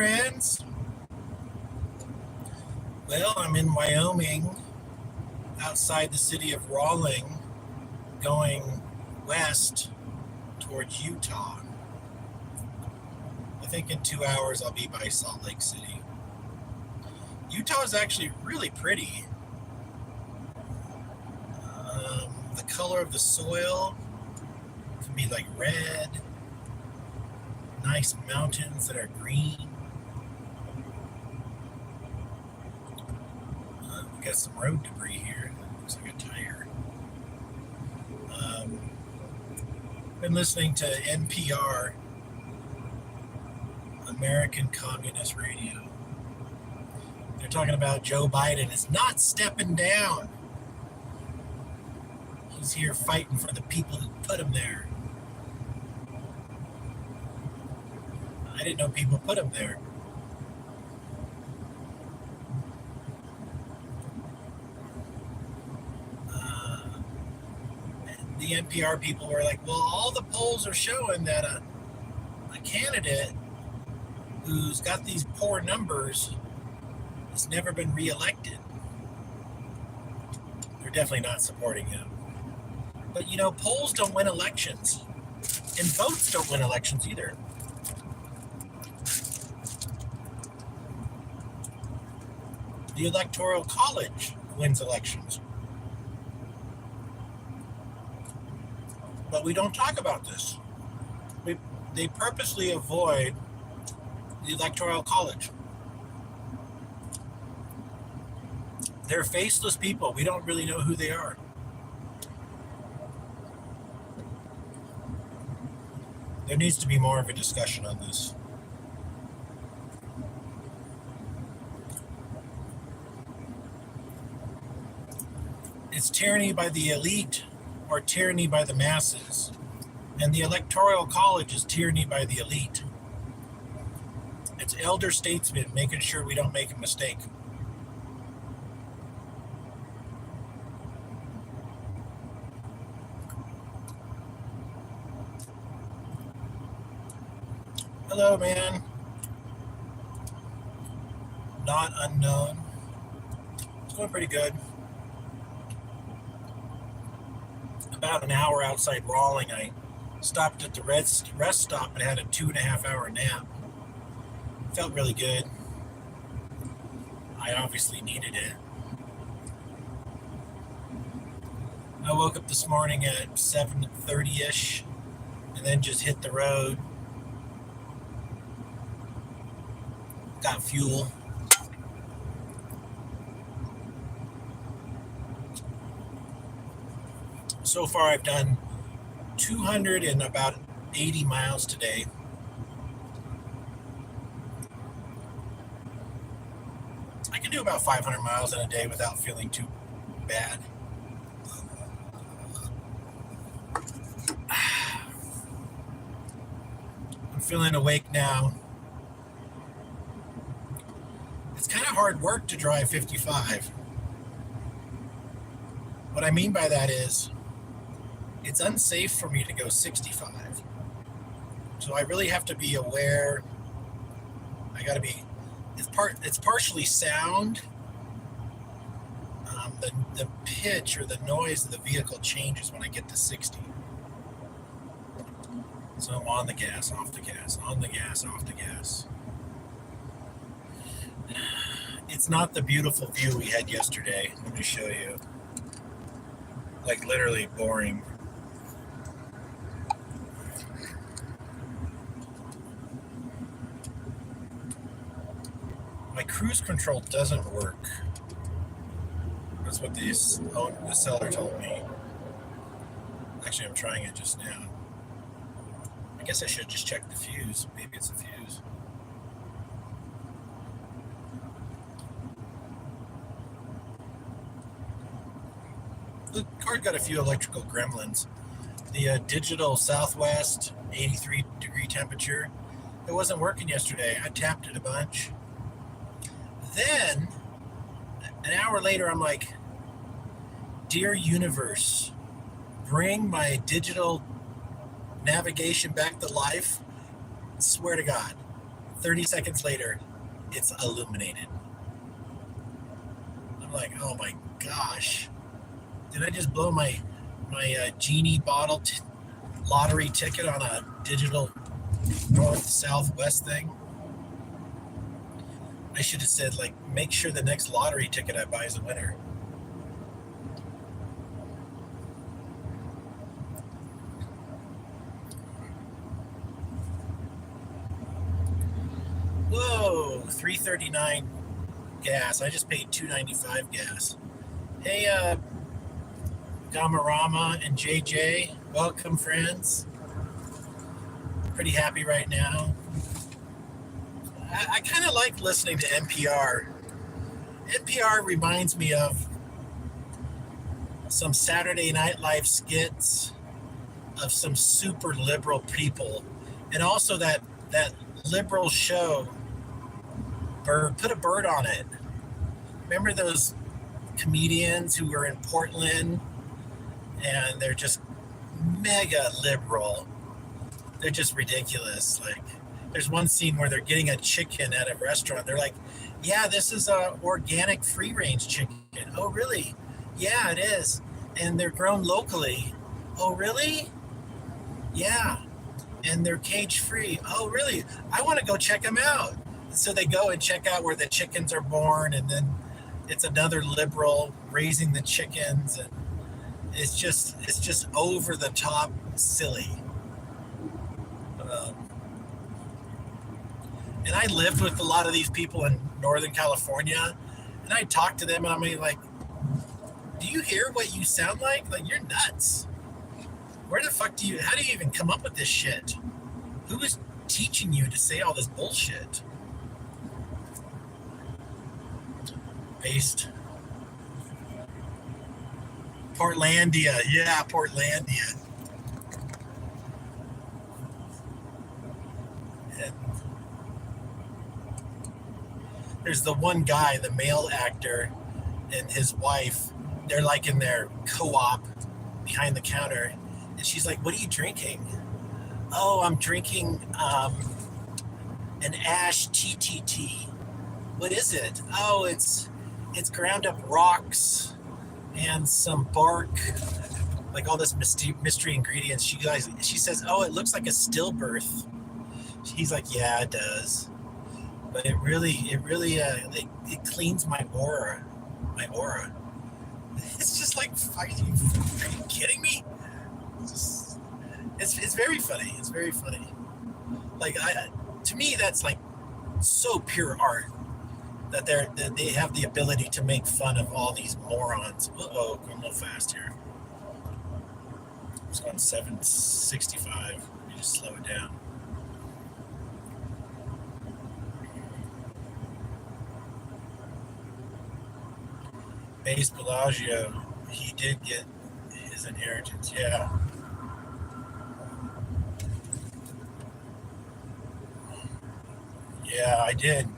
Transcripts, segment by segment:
friends. Well, I'm in Wyoming, outside the city of Rawling, going west towards Utah. I think in 2 hours I'll be by Salt Lake City. Utah is actually really pretty. The color of the soil can be like red. Nice mountains that are green. We got some road debris here. Looks like a tire. Been listening to NPR, American Communist Radio. They're talking about Joe Biden is not stepping down. He's here fighting for the people who put him there. I didn't know people put him there. The NPR people were like, well, all the polls are showing that a candidate who's got these poor numbers has never been reelected. They're definitely not supporting him. But, you know, polls don't win elections. And votes don't win elections either. The Electoral College wins elections. But we don't talk about this. They purposely avoid the Electoral College. They're faceless people. We don't really know who they are. There needs to be more of a discussion on this. It's tyranny by the elite or tyranny by the masses. And the Electoral College is tyranny by the elite. It's elder statesmen making sure we don't make a mistake. Hello, man. Not unknown. It's going pretty good. About an hour outside Rawling, I stopped at the rest stop and had a 2.5 hour nap. Felt really good. I obviously needed it. I woke up this morning at 7:30-ish and then just hit the road. Got fuel. So far I've done 200 and about 80 miles today. I can do about 500 miles in a day without feeling too bad. I'm feeling awake now. It's kind of hard work to drive 55. What I mean by that is, it's unsafe for me to go 65. So I really have to be aware. I got to be, it's partially sound. The pitch or the noise of the vehicle changes when I get to 60. So I'm on the gas, off the gas, on the gas, off the gas. It's not the beautiful view we had yesterday. Let me show you. Like literally boring. My cruise control doesn't work. That's what the seller told me. Actually, I'm trying it just now. I guess I should just check the fuse. Maybe it's a fuse. The car got a few electrical gremlins. The digital southwest 83 degree temperature, it wasn't working yesterday. I tapped it a bunch. Then, an hour later, I'm like, dear universe, bring my digital navigation back to life. I swear to God, 30 seconds later, it's illuminated. I'm like, oh my gosh. Did I just blow my genie bottle lottery ticket on a digital north-southwest thing? I should have said, like, make sure the next lottery ticket I buy is a winner. Whoa, $3.39 gas. I just paid $2.95 gas. Hey, Gamarama and JJ, welcome, friends. Pretty happy right now. I kind of like listening to NPR. NPR reminds me of some Saturday Night Live skits of some super liberal people, and also that liberal show, Bird, put a bird on it. Remember those comedians who were in Portland, and they're just mega liberal. They're just ridiculous. Like, there's one scene where they're getting a chicken at a restaurant. They're like, yeah, this is a organic free range chicken. Oh, really? Yeah, it is. And they're grown locally. Oh, really? Yeah. And they're cage free. Oh, really? I want to go check them out. So they go and check out where the chickens are born, and then it's another liberal raising the chickens, and it's just over the top silly. And I lived with a lot of these people in Northern California, and I talked to them, and I'm like, do you hear what you sound like? Like, you're nuts. Where the fuck how do you even come up with this shit? Who is teaching you to say all this bullshit? Based. Portlandia. Yeah, Portlandia. And there's the one guy, the male actor, and his wife. They're like in their co-op behind the counter. And she's like, what are you drinking? Oh, I'm drinking an Ash TTT. What is it? Oh, it's ground up rocks and some bark, like all this mystery ingredients. She says, oh, it looks like a stillbirth. He's like, yeah, it does. But it really it cleans my aura. It's just like, are you kidding me? It's very funny. It's very funny. Like, to me, that's like so pure art that they have the ability to make fun of all these morons. Uh-oh, going a little fast here. It's going 765. Let me just slow it down. Base Bellagio, he did get his inheritance, yeah. Yeah, I did.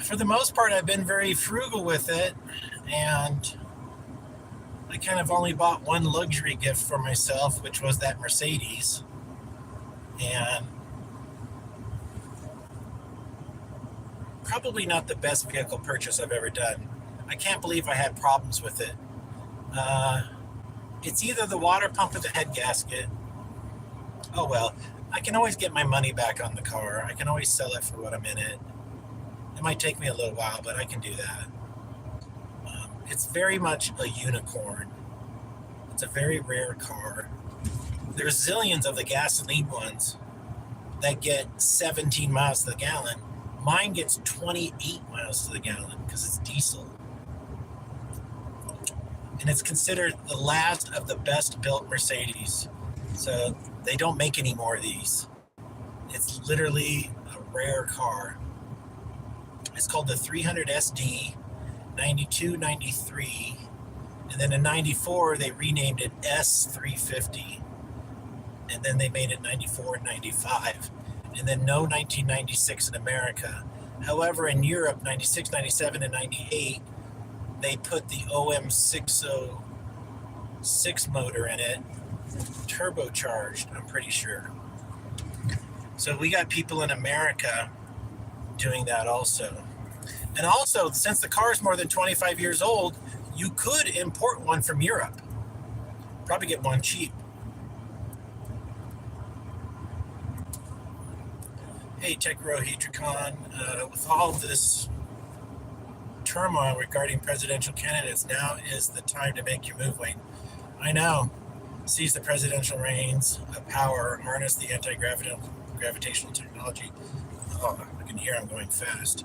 For the most part, I've been very frugal with it, and I kind of only bought one luxury gift for myself, which was that Mercedes. And probably not the best vehicle purchase I've ever done. I can't believe I had problems with it. It's either the water pump or the head gasket. Oh well, I can always get my money back on the car. I can always sell it for what I'm in it. It might take me a little while, but I can do that. It's very much a unicorn. It's a very rare car. There's zillions of the gasoline ones that get 17 miles to the gallon. Mine gets 28 miles to the gallon because it's diesel. And it's considered the last of the best built Mercedes. So they don't make any more of these. It's literally a rare car. It's called the 300 SD, 92, 93. And then in 94, they renamed it S350. And then they made it 94 and 95. And then no 1996 in America. However, in Europe, 96, 97, and 98, they put the OM606 motor in it, turbocharged, I'm pretty sure. So we got people in America doing that also. And also, since the car is more than 25 years old, you could import one from Europe. Probably get one cheap. Hey, Techrohedricon, with all this turmoil regarding presidential candidates, now is the time to make your move, Wayne. I know. Seize the presidential reins of power, harness the anti-gravitational technology. Oh, I can hear I'm going fast.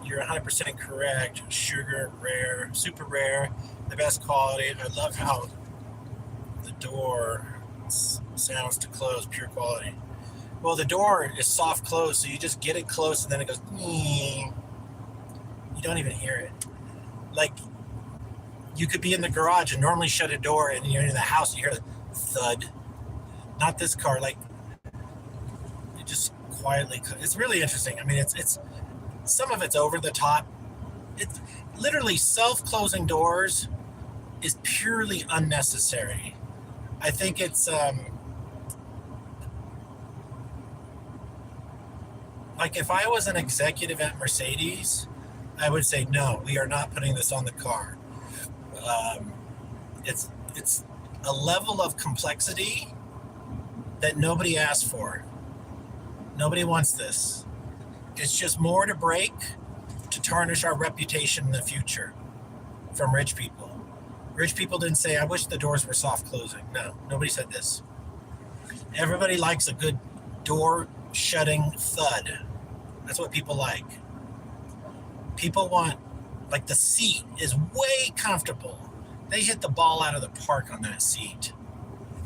You're 100% correct. Sugar, rare, super rare, the best quality. I love how the door sounds to close, pure quality. Well, the door is soft close, so you just get it close and then it goes, you don't even hear it. Like, you could be in the garage and normally shut a door, and you're in the house and you hear the thud. Not this car, like, it just quietly, it's really interesting. I mean, it's some of it's over the top. It's literally self-closing doors is purely unnecessary. I think it's, like, if I was an executive at Mercedes, I would say, no, we are not putting this on the car. It's a level of complexity that nobody asked for. Nobody wants this. It's just more to break to tarnish our reputation in the future from rich people. Rich people didn't say, I wish the doors were soft closing. No, nobody said this. Everybody likes a good door shutting thud. That's what people like. People want, like, the seat is way comfortable. They hit the ball out of the park on that seat.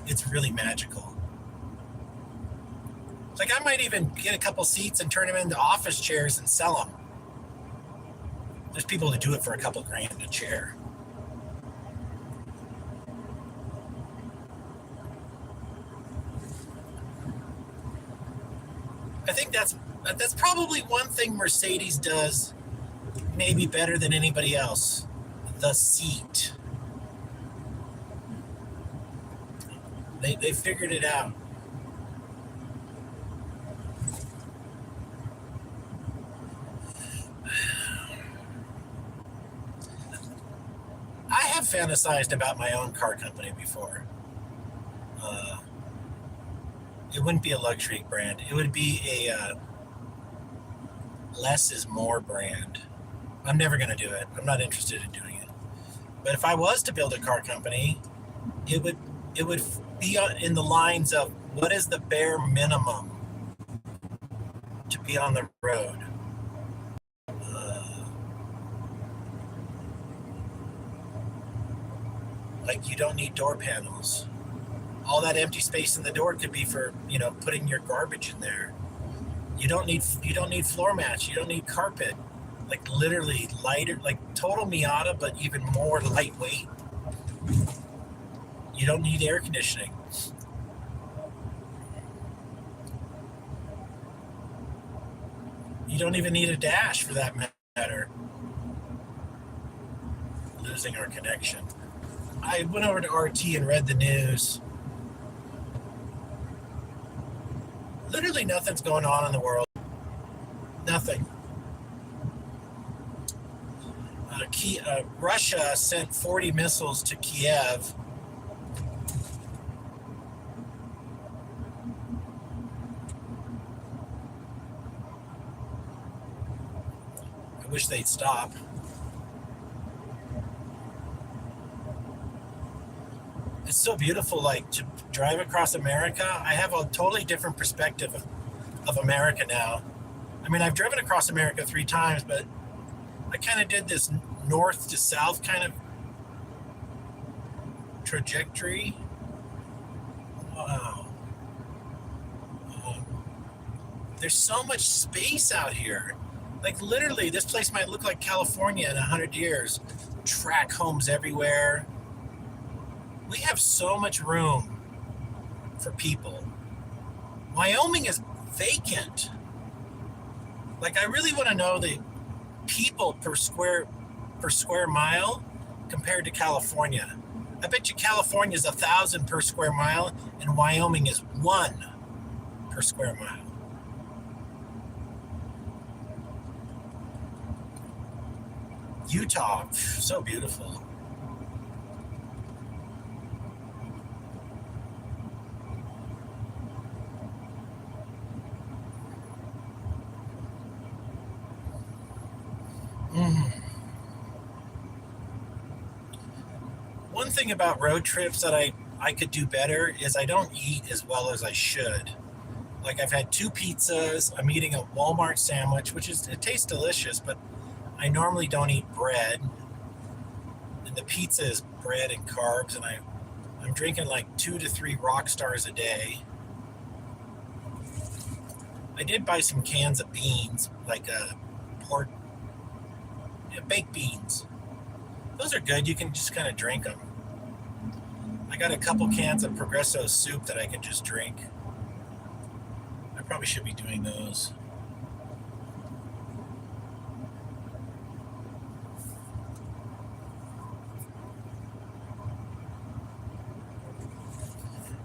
It's really magical. It's like, I might even get a couple seats and turn them into office chairs and sell them. There's people that do it for a couple grand a chair. I think that's probably one thing Mercedes does maybe better than anybody else. The seat. They figured it out. I have fantasized about my own car company before. It wouldn't be a luxury brand. It would be a less is more brand. I'm never going to do it. I'm not interested in doing it. But if I was to build a car company, it would be in the lines of, what is the bare minimum to be on the road? Like, you don't need door panels. All that empty space in the door could be for, putting your garbage in there. You don't need floor mats. You don't need carpet. Like, literally lighter, like total Miata, but even more lightweight. You don't need air conditioning. You don't even need a dash for that matter. Losing our connection. I went over to RT and read the news. Literally nothing's going on in the world. Nothing. Russia sent 40 missiles to Kiev. I wish they'd stop. It's so beautiful, like, to drive across America. I have a totally different perspective of America now. I mean, I've driven across America 3 times, but I kind of did this north to south kind of trajectory. Wow. There's so much space out here. Like, literally, this place might look like California in 100 years. Track homes everywhere. We have so much room for people. Wyoming is vacant. Like, I really want to know the people per square mile. compared to California. I bet you California is 1,000 per square mile, and Wyoming is 1 per square mile. Utah, so beautiful. One thing about road trips that I could do better is I don't eat as well as I should. Like I've had 2 pizzas, I'm eating a Walmart sandwich, it tastes delicious, but I normally don't eat bread. And the pizza is bread and carbs, and I'm drinking like 2 to 3 rock stars a day. I did buy some cans of beans, like baked beans. Those are good. You can just kind of drink them. I got a couple cans of Progresso soup that I can just drink. I probably should be doing those.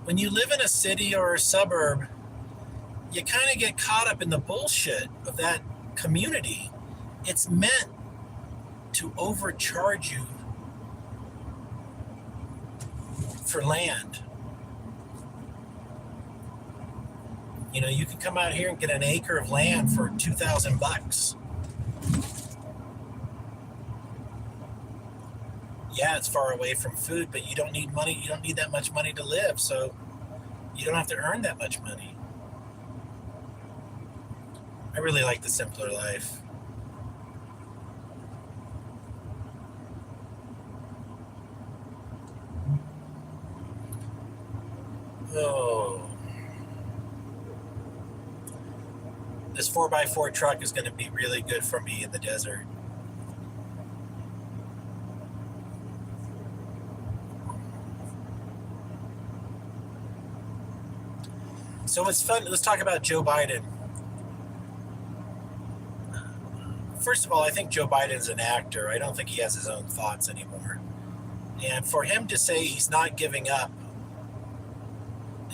When you live in a city or a suburb, you kind of get caught up in the bullshit of that community. It's meant to overcharge you for land. You know, you can come out here and get an acre of land for $2,000. Yeah, it's far away from food, but you don't need money. You don't need that much money to live, so you don't have to earn that much money. I really like the simpler life. Oh. This 4x4 truck is going to be really good for me in the desert. So it's fun. Let's talk about Joe Biden. First of all, I think Joe Biden's an actor. I don't think he has his own thoughts anymore. And for him to say he's not giving up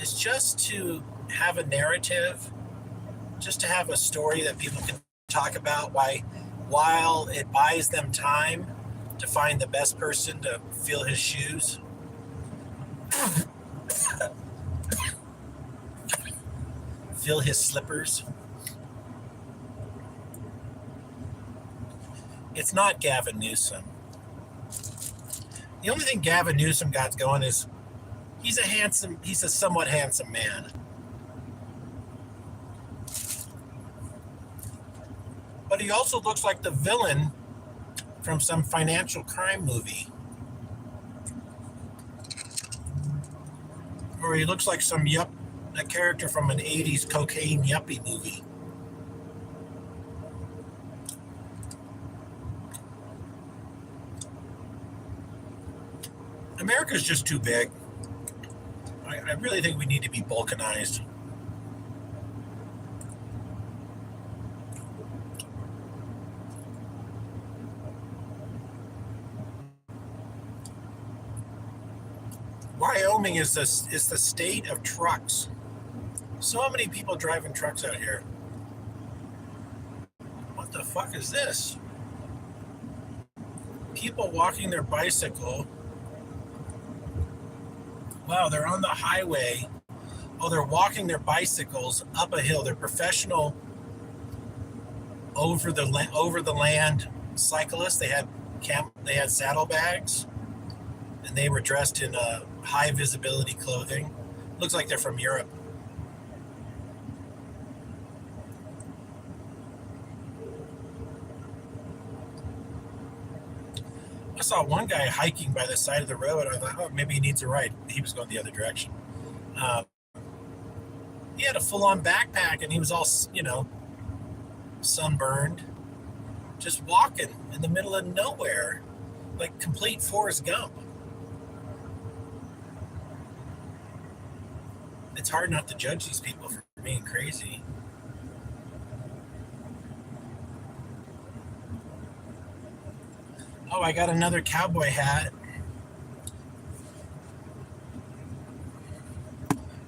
is just to have a narrative, just to have a story that people can talk about, while it buys them time to find the best person to fill his shoes. Fill his slippers. It's not Gavin Newsom. The only thing Gavin Newsom got going is he's a somewhat handsome man. But he also looks like the villain from some financial crime movie. Or he looks like a character from an 80s cocaine yuppie movie. America's just too big. I really think we need to be balkanized. Wyoming is the state of trucks. So many people driving trucks out here. What the fuck is this? People walking their bicycle. Wow, they're on the highway. Oh, they're walking their bicycles up a hill. They're professional over the land cyclists. They had saddlebags, and they were dressed in high visibility clothing. Looks like they're from Europe. I saw one guy hiking by the side of the road. I thought, oh, maybe he needs a ride. He was going the other direction. He had a full-on backpack, and he was all, sunburned, just walking in the middle of nowhere, like complete Forrest Gump. It's hard not to judge these people for being crazy. Oh, I got another cowboy hat.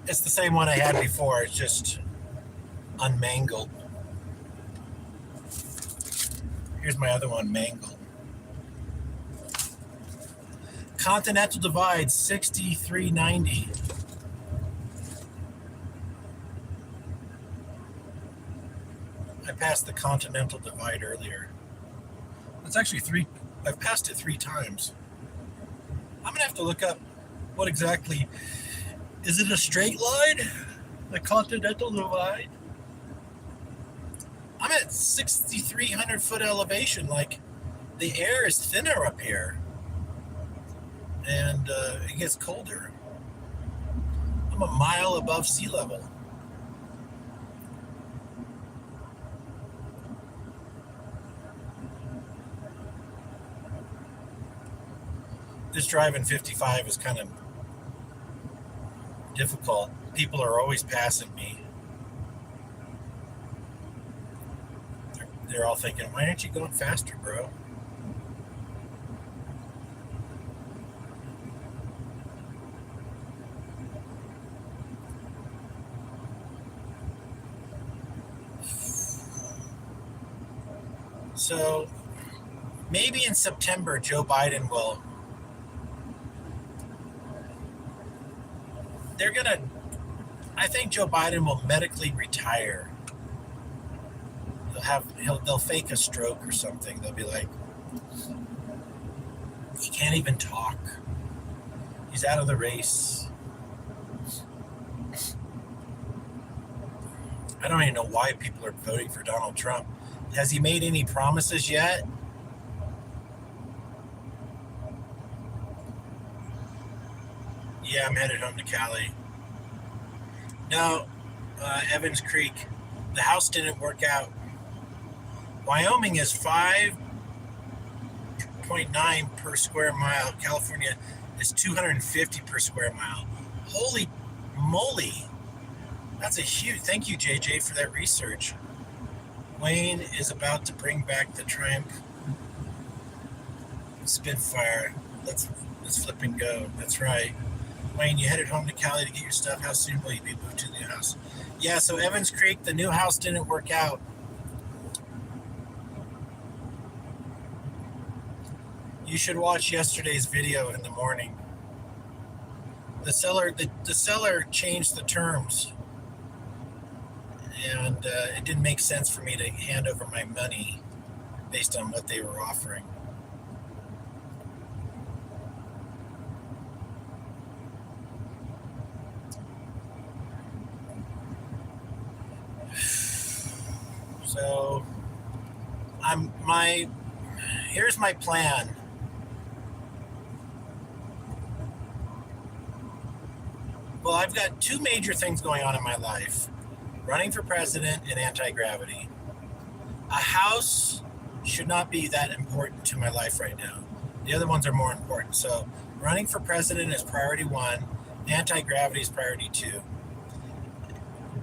It's the same one I had before. It's just unmangled. Here's my other one, mangled. Continental Divide, 6390. I passed the Continental Divide earlier. It's actually I've passed it 3 times. I'm gonna have to look up what exactly. Is it a straight line? The Continental Divide? I'm at 6,300 foot elevation. Like, the air is thinner up here. And it gets colder. I'm a mile above sea level. This driving 55 is kind of difficult. People are always passing me. They're all thinking, why aren't you going faster, bro? So maybe in September, Joe Biden will. I think Joe Biden will medically retire. They'll fake a stroke or something. They'll be like, he can't even talk. He's out of the race. I don't even know why people are voting for Donald Trump. Has he made any promises yet? Yeah, I'm headed home to Cali. No, Evans Creek. The house didn't work out. Wyoming is 5.9 per square mile. California is 250 per square mile. Holy moly. That's a huge, thank you, JJ, for that research. Wayne is about to bring back the Triumph Spitfire. Let's flip and go. That's right. Wayne, you headed home to Cali to get your stuff. How soon will you be moved to the new house? Yeah, so Evans Creek, the new house didn't work out. You should watch yesterday's video in the morning. The seller changed the terms, and it didn't make sense for me to hand over my money based on what they were offering. So here's my plan. Well, I've got 2 major things going on in my life: running for president and anti-gravity. A house should not be that important to my life right now. The other ones are more important. So running for president is priority 1. Anti-gravity is priority 2.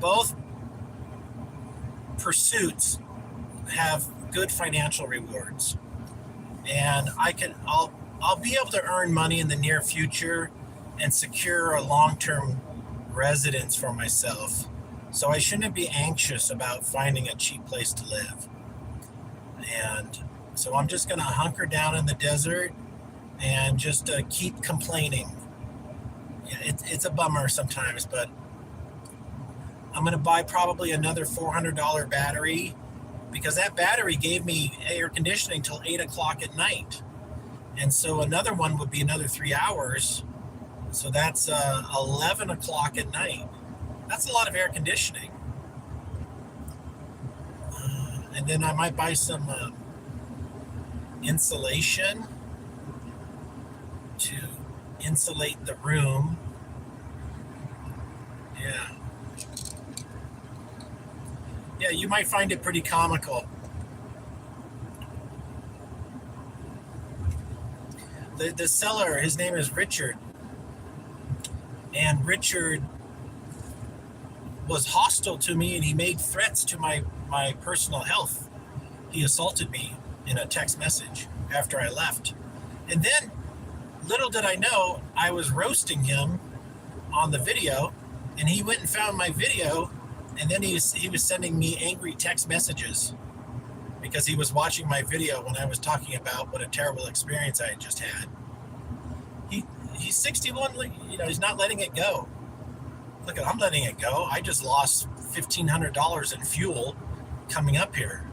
Both pursuits have good financial rewards, and I'll be able to earn money in the near future and secure a long-term residence for myself. So I shouldn't be anxious about finding a cheap place to live. And so I'm just going to hunker down in the desert and just keep complaining. It's a bummer sometimes, but I'm going to buy probably another $400 battery, because that battery gave me air conditioning till 8 o'clock at night. And so another one would be another 3 hours. So that's 11 o'clock at night. That's a lot of air conditioning. And then I might buy some insulation to insulate the room. Yeah, you might find it pretty comical. The seller, his name is Richard. And Richard was hostile to me, and he made threats to my personal health. He assaulted me in a text message after I left. And then, little did I know, I was roasting him on the video, and he went and found my video, and then he was sending me angry text messages because he was watching my video when I was talking about what a terrible experience I had just had. He's 61, he's not letting it go. Look, I'm letting it go. I just lost $1,500 in fuel coming up here.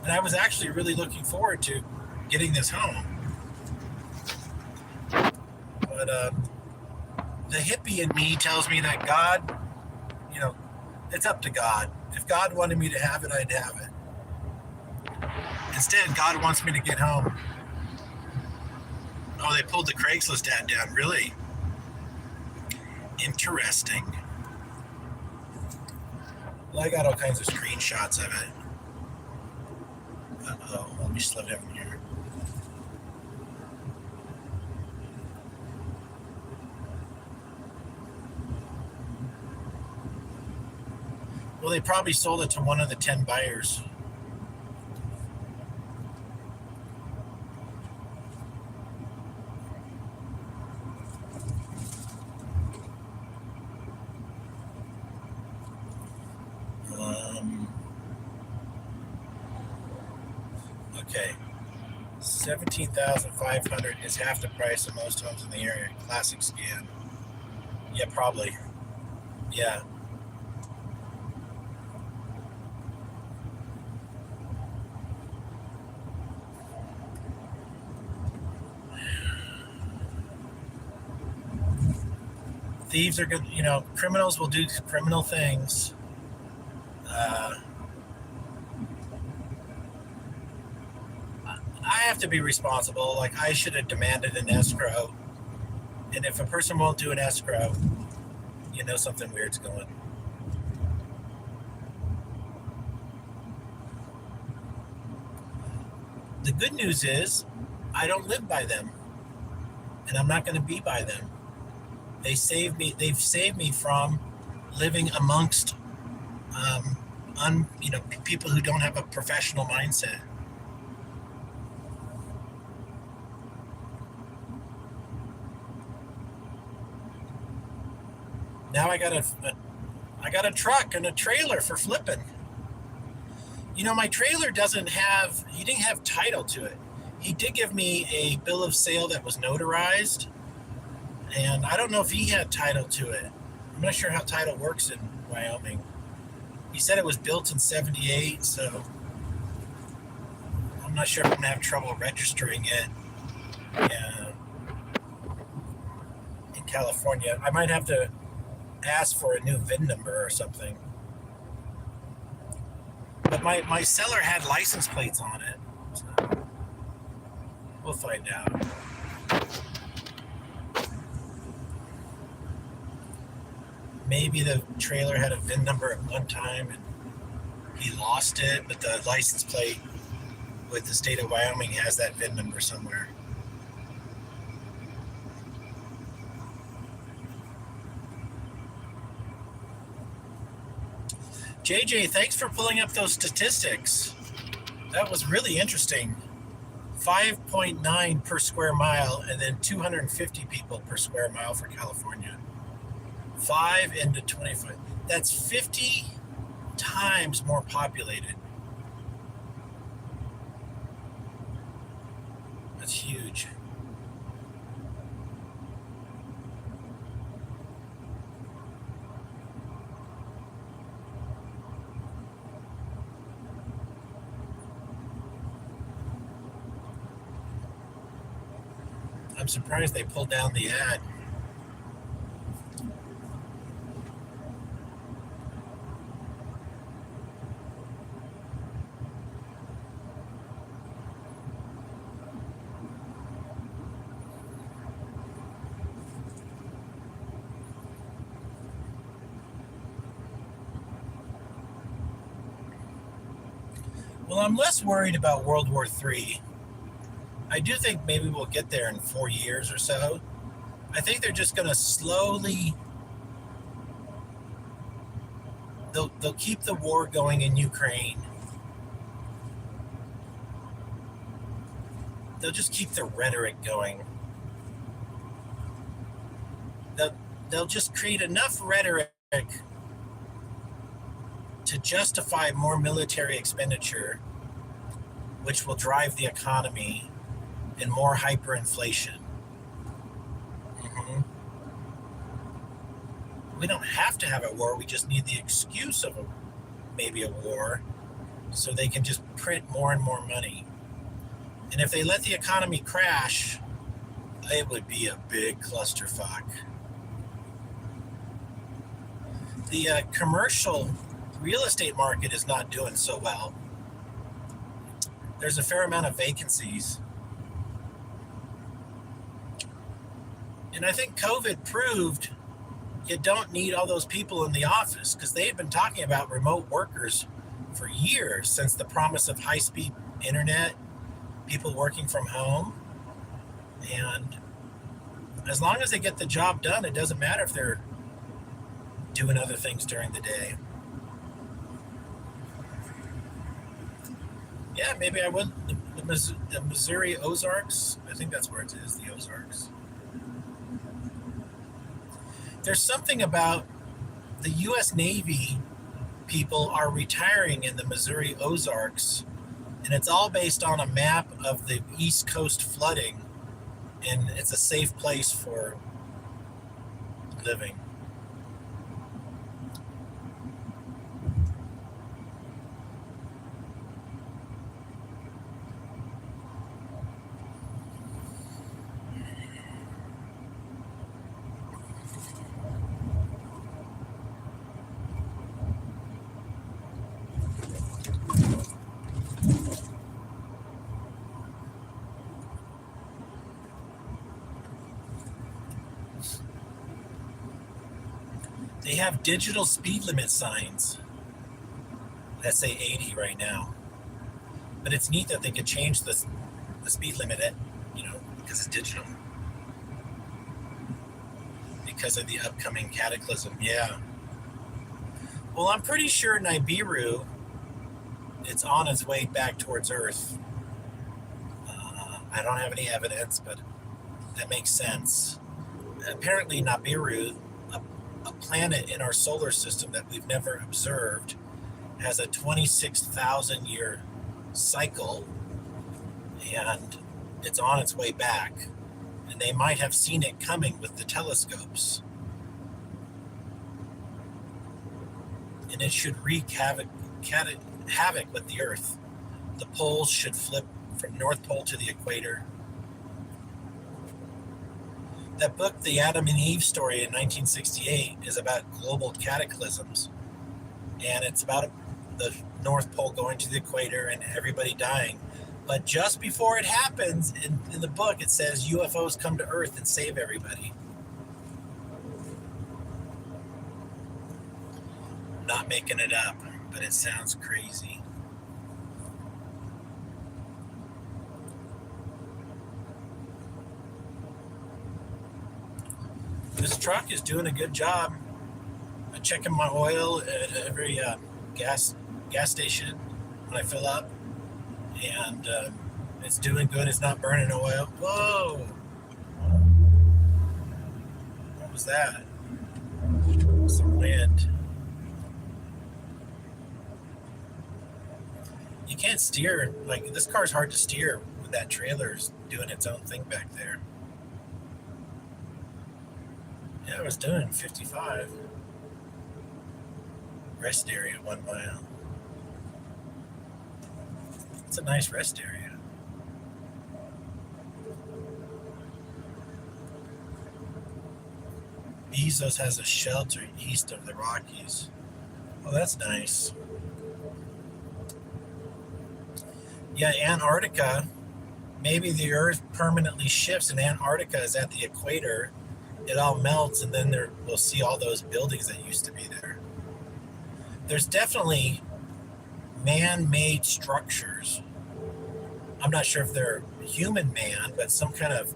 And I was actually really looking forward to getting this home. But the hippie in me tells me that God, it's up to God. If God wanted me to have it, I'd have it. Instead, God wants me to get home. Oh, they pulled the Craigslist ad down. Really? Interesting. Well, I got all kinds of screenshots of it. Uh-oh. Let me slow down here. Well, they probably sold it to one of the 10 buyers. Okay. $17,500 is half the price of most homes in the area. Classic scam. Yeah, probably. Yeah. Thieves are good, criminals will do criminal things. I have to be responsible. Like, I should have demanded an escrow. And if a person won't do an escrow, something weird's going. The good news is I don't live by them. And I'm not going to be by them. They've saved me from living amongst people who don't have a professional mindset. Now I got a truck and a trailer for flipping. My trailer didn't have title to it. He did give me a bill of sale that was notarized, and I don't know if he had title to it. I'm not sure how title works in Wyoming. He said it was built in 78, so I'm not sure if I'm gonna have trouble registering it in California. I might have to ask for a new VIN number or something. But my seller had license plates on it, so we'll find out. Maybe the trailer had a VIN number at one time and he lost it, but the license plate with the state of Wyoming has that VIN number somewhere. JJ, thanks for pulling up those statistics. That was really interesting. 5.9 per square mile, and then 250 people per square mile for California. 5 into 25. That's 50 times more populated. That's huge. I'm surprised they pulled down the ad. Well, I'm less worried about World War III. I do think maybe we'll get there in 4 years or so. I think they're just going to slowly... They'll keep the war going in Ukraine. they'll just keep the rhetoric going. They'll, they'll just create enough rhetoric to justify more military expenditure, which will drive the economy and more hyperinflation. Mm-hmm. We don't have to have a war. We just need the excuse of maybe a war so they can just print more and more money. And if they let the economy crash, it would be a big clusterfuck. The commercial real estate market is not doing so well. There's a fair amount of vacancies. And I think COVID proved you don't need all those people in the office, because they had been talking about remote workers for years, since the promise of high-speed internet, people working from home. And as long as they get the job done, it doesn't matter if they're doing other things during the day. Yeah, maybe I would. The Missouri Ozarks, I think that's where it is, the Ozarks. There's something about the U.S. Navy people are retiring in the Missouri Ozarks, and it's all based on a map of the East Coast flooding, and it's a safe place for living. They have digital speed limit signs that say 80 right now. But it's neat that they could change the speed limit because it's digital. Because of the upcoming cataclysm, yeah. Well, I'm pretty sure Nibiru, it's on its way back towards Earth. I don't have any evidence, but that makes sense. Apparently, Nibiru, a planet in our solar system that we've never observed, has a 26,000 year cycle, and it's on its way back. And they might have seen it coming with the telescopes. And it should wreak havoc with the Earth. The poles should flip from North Pole to the equator. That book, The Adam and Eve Story in 1968, is about global cataclysms. And it's about the North Pole going to the equator and everybody dying. But just before it happens, in the book, it says UFOs come to Earth and save everybody. I'm not making it up, but it sounds crazy. This truck is doing a good job. I'm checking my oil at every gas station when I fill up, and it's doing good. It's not burning oil. Whoa! What was that? Some wind. You can't steer. Like, this car's hard to steer with that trailer's doing its own thing back there. Yeah, I was doing 55. Rest area, 1 mile. It's a nice rest area. Bezos has a shelter east of the Rockies. Oh, that's nice. Yeah, Antarctica. Maybe the Earth permanently shifts and Antarctica is at the equator. It all melts, and then we'll see all those buildings that used to be there. There's definitely man-made structures. I'm not sure if they're human-man, but some kind of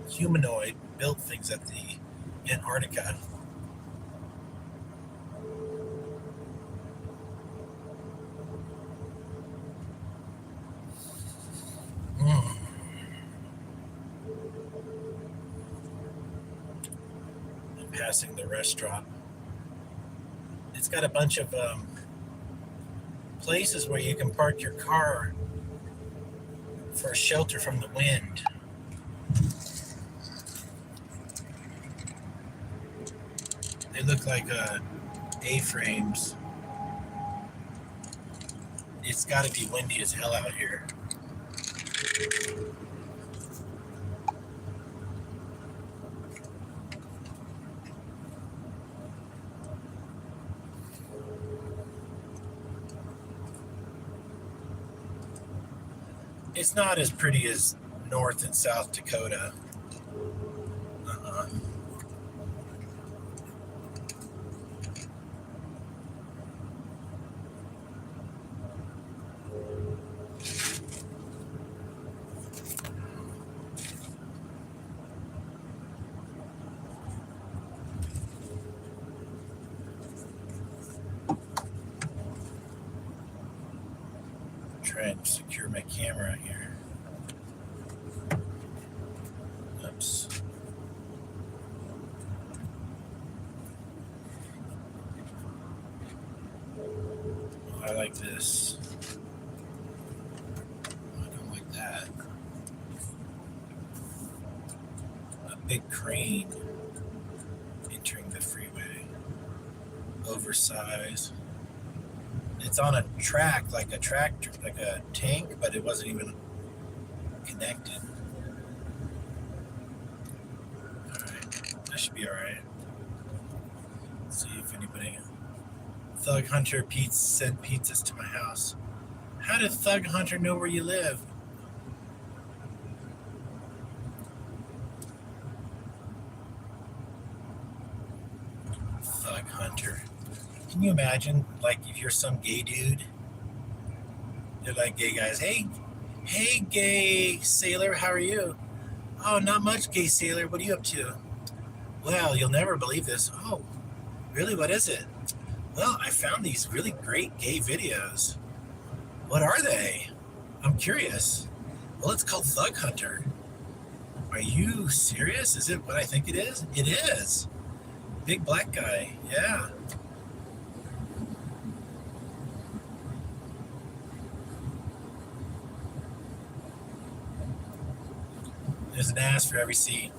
humanoid built things at the Antarctica. passing the restaurant. It's got a bunch of places where you can park your car for shelter from the wind. They look like A-frames. It's got to be windy as hell out here. It's not as pretty as North and South Dakota. Try and secure my camera here. Oops. Oh, I like this. I don't like that. A big crane entering the freeway. Oversized. It's on a track, like a tractor, like a tank, but it wasn't even connected. Alright, that should be alright. Let's see if anybody... Thug Hunter Pizza sent pizzas to my house. How did Thug Hunter know where you live? Thug Hunter. Can you imagine, like, if you're some gay dude, they're like gay guys, hey, gay sailor, how are you? Oh, not much, gay sailor, what are you up to? Well, you'll never believe this. Oh, really, what is it? Well, I found these really great gay videos. What are they? I'm curious. Well, it's called Thug Hunter. Are you serious? Is it what I think it is? It is. Big black guy, yeah. There's an ass for every seat.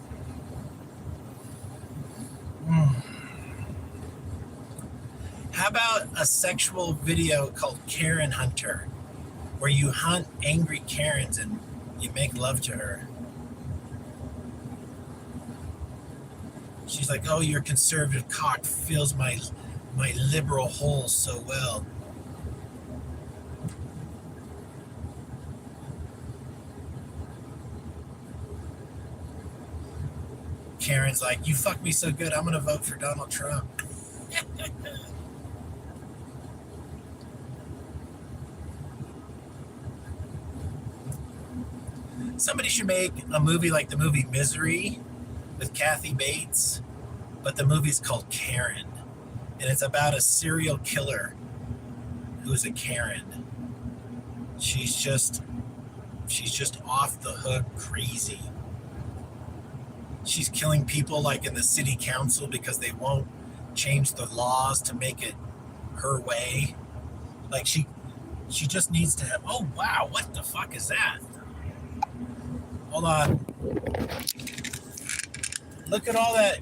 How about a sexual video called Karen Hunter, where you hunt angry Karens and you make love to her? She's like, oh, your conservative cock fills my liberal hole so well. Karen's like, you fuck me so good, I'm going to vote for Donald Trump. Somebody should make a movie like the movie Misery with Kathy Bates, but the movie's called Karen, and it's about a serial killer who's a Karen. She's just off the hook crazy. She's killing people like in the city council because they won't change the laws to make it her way. Like she just needs to have, oh wow, what the fuck is that? Hold on. Look at all that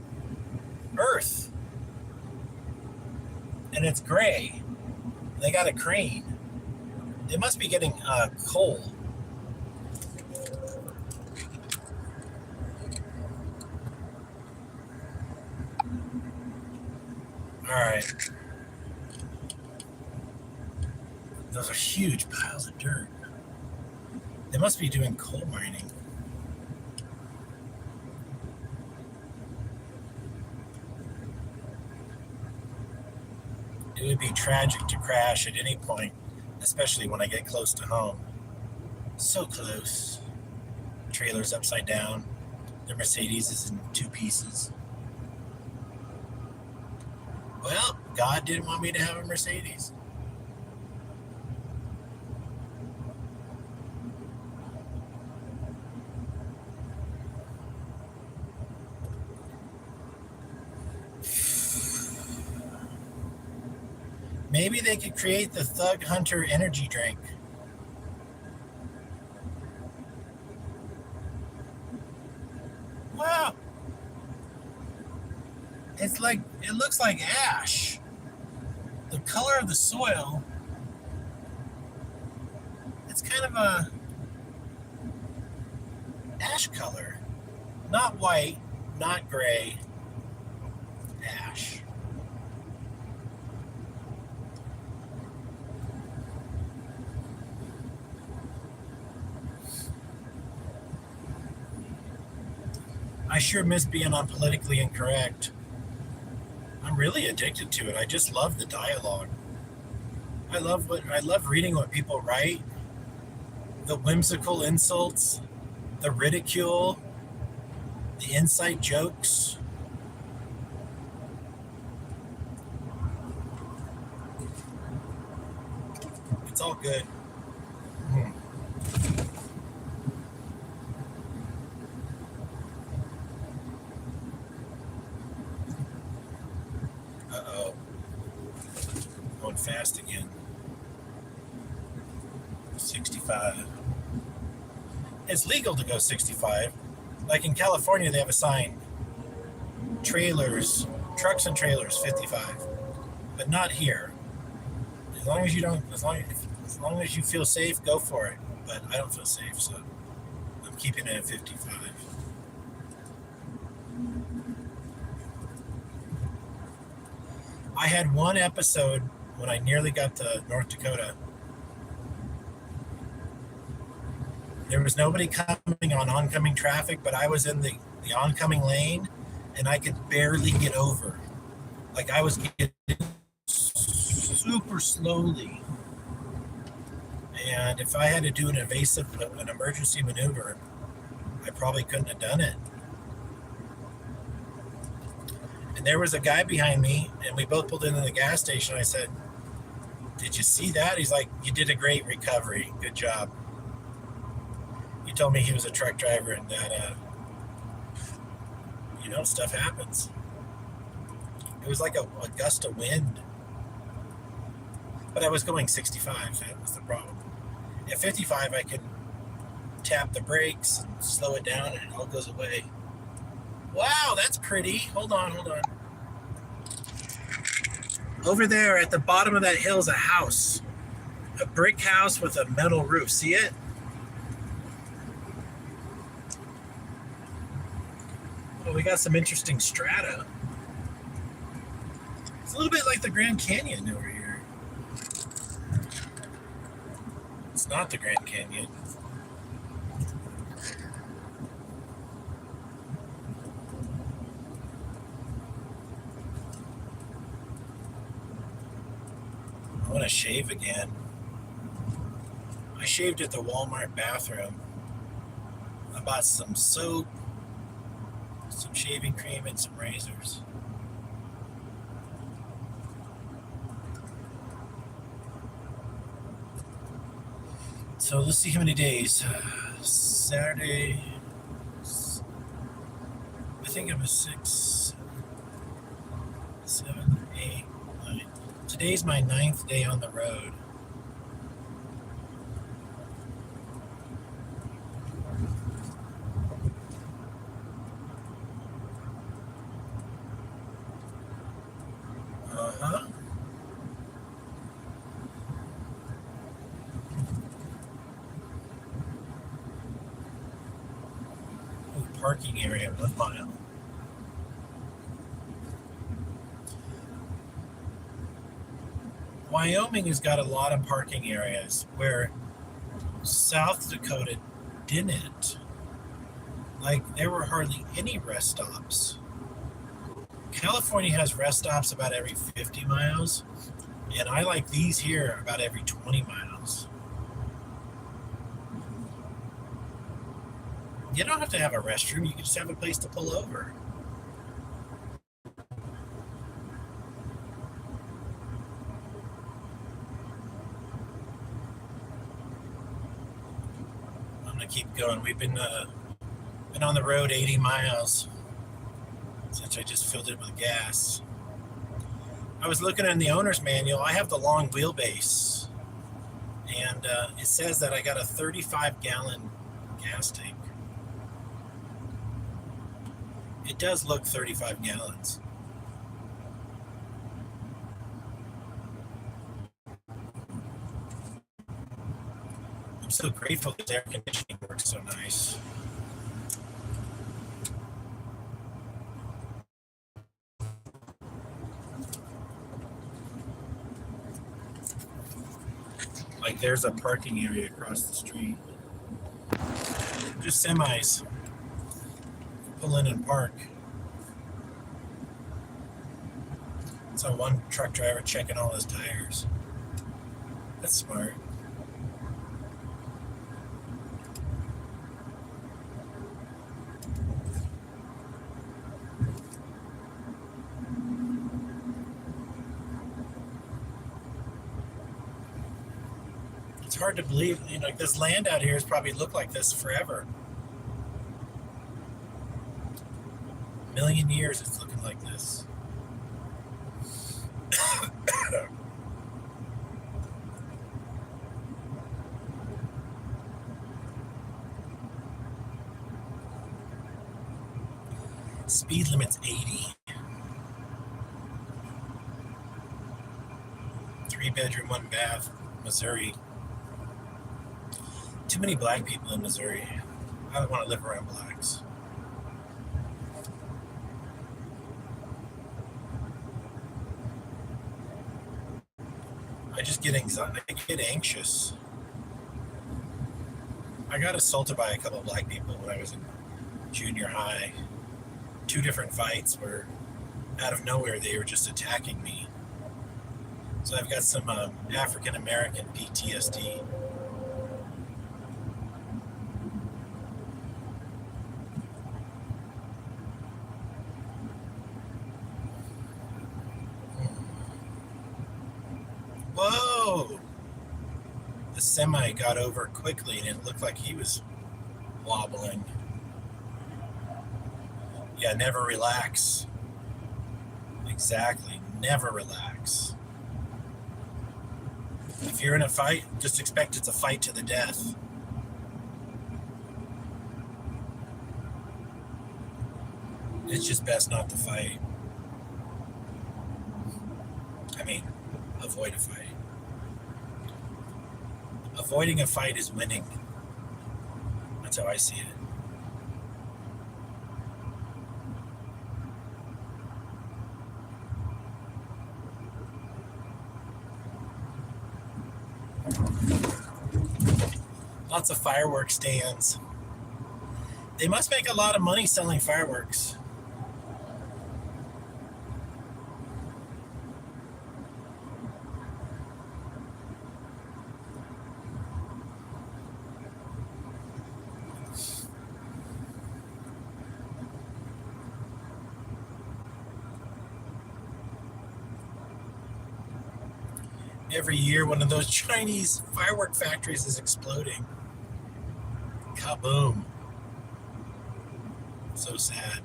earth. And it's gray. They got a crane. They must be getting coal. Alright. Those are huge piles of dirt. They must be doing coal mining. It would be tragic to crash at any point, especially when I get close to home. So close. Trailer's upside down. Their Mercedes is in two pieces. Well, God didn't want me to have a Mercedes. Maybe they could create the Thug Hunter energy drink. Wow. It's like, it looks like ash. The color of the soil, it's kind of a ash color. Not white, not gray, ash. I sure miss being on Politically Incorrect. I'm really addicted to it. I just love the dialogue. I love reading what people write. The whimsical insults, the ridicule, the inside jokes. It's all good. Uh-oh. Going fast again. 65. It's legal to go 65. Like in California, they have a sign. Trailers, trucks and trailers, 55. But not here. As long as you feel safe, go for it. But I don't feel safe, so I'm keeping it at 55. I had one episode when I nearly got to North Dakota. There was nobody coming on oncoming traffic, but I was in the oncoming lane, and I could barely get over. Like, I was getting super slowly. And if I had to do an emergency maneuver, I probably couldn't have done it. And there was a guy behind me, and we both pulled into the gas station. I said, "Did you see that?" He's like, "You did a great recovery. Good job." He told me he was a truck driver and that, stuff happens. It was like a gust of wind. But I was going 65. That was the problem. At 55, I could tap the brakes and slow it down, and it all goes away. Wow, that's pretty. Hold on. Over there at the bottom of that hill is a house. A brick house with a metal roof. See it? Well, we got some interesting strata. It's a little bit like the Grand Canyon over here. It's not the Grand Canyon. I want to shave again. I shaved at the Walmart bathroom. I bought some soap, some shaving cream, and some razors. So let's see how many days. Saturday, I think it was 6, 7, 8, 9. Today's my 9th day on the road. Parking area, 1 mile. Wyoming has got a lot of parking areas where South Dakota didn't. Like, there were hardly any rest stops. California has rest stops about every 50 miles, and I like these here about every 20 miles. You don't have to have a restroom. You can just have a place to pull over. I'm going to keep going. We've been on the road 80 miles since I just filled it with gas. I was looking in the owner's manual. I have the long wheelbase, and it says that I got a 35-gallon gas tank. It does look 35 gallons. I'm so grateful that air conditioning works so nice. Like there's a parking area across the street. Just semis. Pull in and park. So one truck driver checking all his tires. That's smart. It's hard to believe, this land out here has probably looked like this forever. A million years it's looking like this. Speed limit's 80. 3-bedroom, 1 bath, Missouri. Too many black people in Missouri. I don't want to live around blacks. I just get anxiety. I get anxious. I got assaulted by a couple of black people when I was in junior high. 2 different fights where out of nowhere they were just attacking me. So I've got some African American PTSD. Whoa! The semi got over quickly and it looked like he was wobbling. Yeah, never relax. Exactly, never relax. If you're in a fight, just expect it's a fight to the death. It's just best not to fight. I mean, avoid a fight. Avoiding a fight is winning. That's how I see it. Lots of fireworks stands. They must make a lot of money selling fireworks. Every year, one of those Chinese firework factories is exploding. Kaboom. So sad.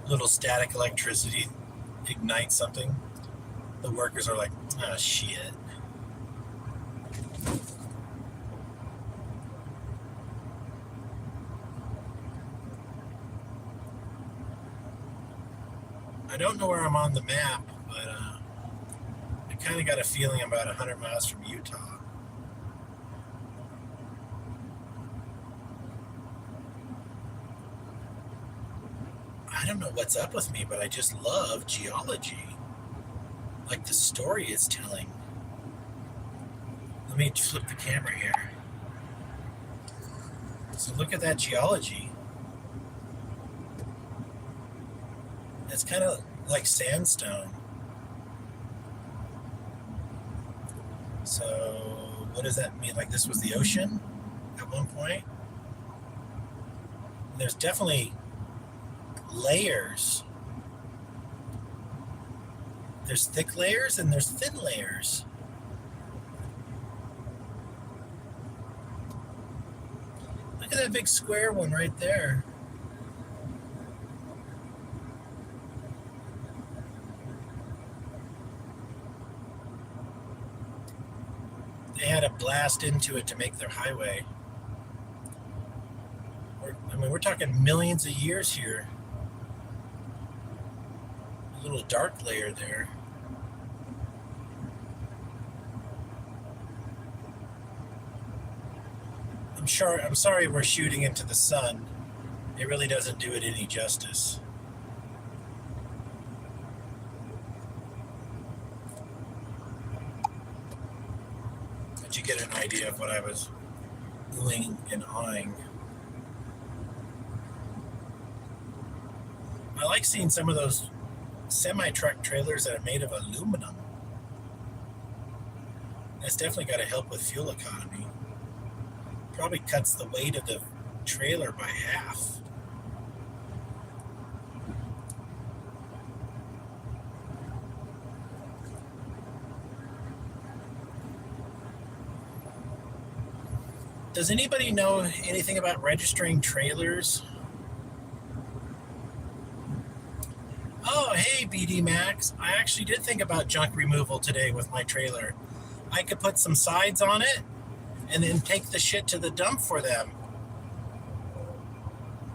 Little static electricity ignites something. The workers are like, ah, shit. I don't know where I'm on the map, but I kind of got a feeling I'm about 100 miles from Utah. I don't know what's up with me, but I just love geology. Like the story it's telling. Let me flip the camera here. So look at that geology. It's kind of like sandstone. So what does that mean? Like this was the ocean at one point? There's definitely layers. There's thick layers and there's thin layers. Look at that big square one right there. blast into it to make their highway. We're talking millions of years here. A little dark layer there. I'm sorry we're shooting into the sun. It really doesn't do it any justice. But you get an idea of what I was oohing and awing. I like seeing some of those semi-truck trailers that are made of aluminum. That's definitely got to help with fuel economy. Probably cuts the weight of the trailer by half. Does anybody know anything about registering trailers? Oh, hey, BD Max. I actually did think about junk removal today with my trailer. I could put some sides on it and then take the shit to the dump for them.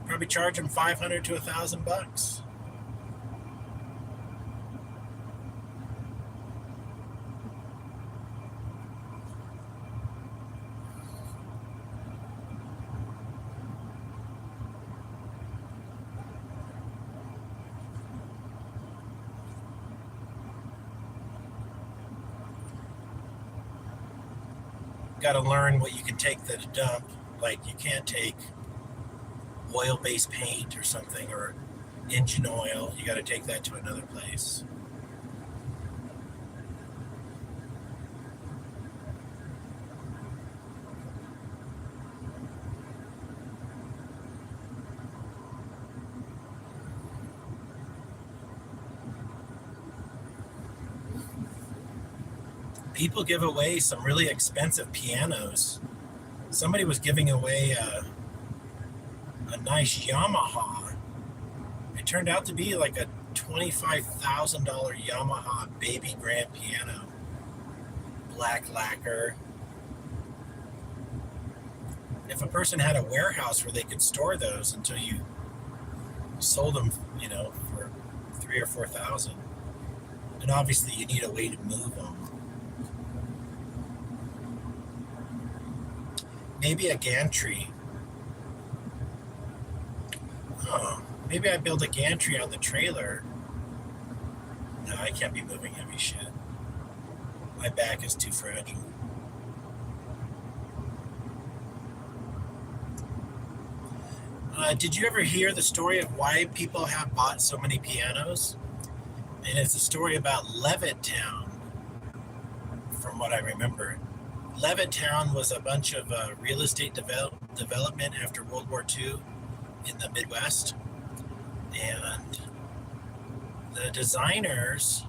Probably charge them $500 to $1,000. Got to learn what you can take to the dump. Like, you can't take oil-based paint or something, or engine oil. You got to take that to another place. People give away some really expensive pianos. Somebody was giving away a nice Yamaha. It turned out to be like a $25,000 Yamaha baby grand piano. Black lacquer. If a person had a warehouse where they could store those until you sold them, for $3,000 or $4,000, and obviously you need a way to move them. Maybe a gantry. Oh, maybe I build a gantry on the trailer. No, I can't be moving heavy shit. My back is too fragile. Did you ever hear the story of why people have bought so many pianos? And it's a story about Levittown, from what I remember. Levittown was a bunch of real estate development after World War II in the Midwest. And the designers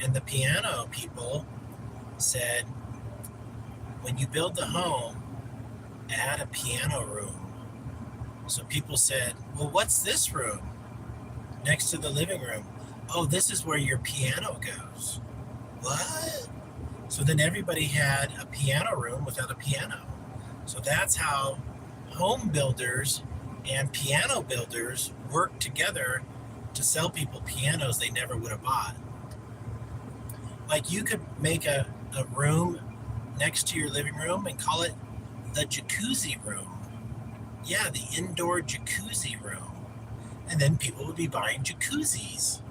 and the piano people said, when you build the home, add a piano room. So people said, well, what's this room next to the living room? Oh, this is where your piano goes. What? So then everybody had a piano room without a piano. So that's how home builders and piano builders work together to sell people pianos they never would have bought. Like, you could make a room next to your living room and call it the jacuzzi room. Yeah, the indoor jacuzzi room. And then people would be buying jacuzzis.